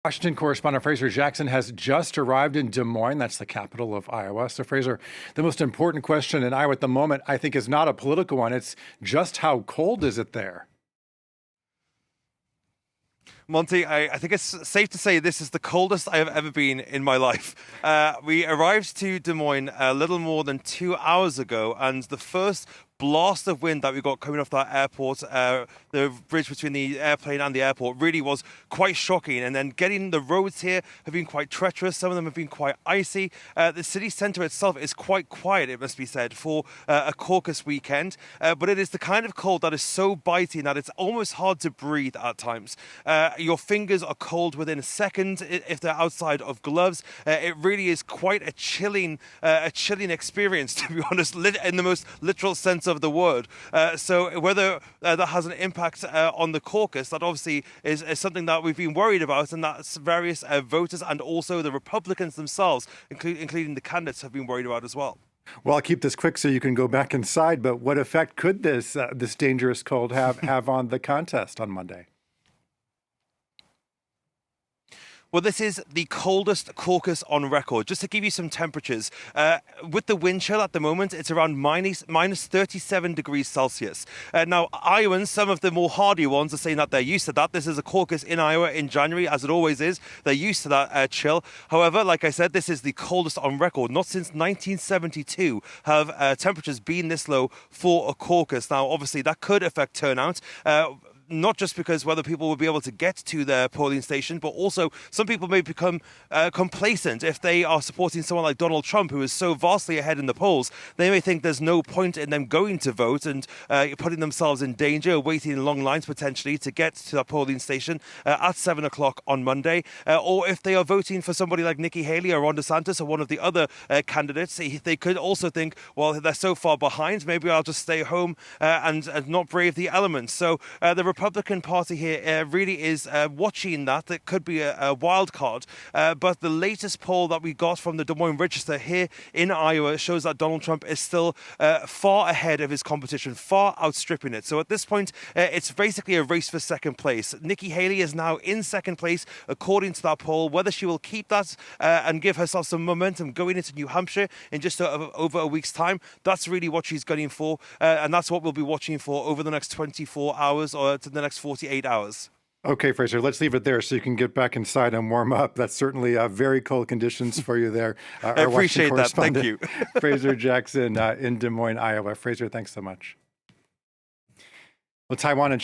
Washington correspondent Fraser Jackson has just arrived in Des Moines. That's the capital of Iowa. So, Fraser, the most important question in Iowa at the moment, I think, is not a political one. It's just how cold is it there? Monty, I think it's safe to say this is the coldest I have ever been in my life. We arrived to Des Moines a little more than 2 hours ago, and the first blast of wind that we got coming off that airport, the bridge between the airplane and the airport, really was quite shocking. And then getting the roads here have been quite treacherous. Some of them have been quite icy. The city centre itself is quite quiet, it must be said, for a caucus weekend. But it is the kind of cold that is so biting that it's almost hard to breathe at times. Your fingers are cold within a second if they're outside of gloves. It really is quite a chilling experience, to be honest, in the most literal sense of the word. So whether that has an impact on the caucus, that obviously is something that we've been worried about, and that various voters and also the Republicans themselves, including the candidates, have been worried about as well. Well, I'll keep this quick so you can go back inside. But what effect could this dangerous cold have on the contest on Monday? Well, this is the coldest caucus on record. Just to give you some temperatures, with the wind chill at the moment, it's around minus 37 degrees Celsius. Now, Iowans, some of the more hardy ones, are saying that they're used to that. This is a caucus in Iowa in January, as it always is. They're used to that chill. However, like I said, this is the coldest on record. Not since 1972 have temperatures been this low for a caucus. Now, obviously, that could affect turnout. Not just because whether people will be able to get to their polling station, but also some people may become complacent if they are supporting someone like Donald Trump, who is so vastly ahead in the polls. They may think there's no point in them going to vote and putting themselves in danger, waiting in long lines potentially to get to that polling station at 7 o'clock on Monday. Or if they are voting for somebody like Nikki Haley or Ron DeSantis or one of the other candidates, they could also think, well, they're so far behind, maybe I'll just stay home and not brave the elements. So the Republican Party here really is watching that. It could be a wild card. But the latest poll that we got from the Des Moines Register here in Iowa shows that Donald Trump is still far ahead of his competition, far outstripping it. So at this point, it's basically a race for second place. Nikki Haley is now in second place, according to that poll. Whether she will keep that and give herself some momentum going into New Hampshire in just over a week's time, that's really what she's gunning for. And that's what we'll be watching for over the next 24 hours or to the next 48 hours. Okay, Fraser, let's leave it there so you can get back inside and warm up. That's certainly very cold conditions for you there. I appreciate that. Thank you. Fraser Jackson in Des Moines, Iowa. Fraser, thanks so much. Well, Taiwan and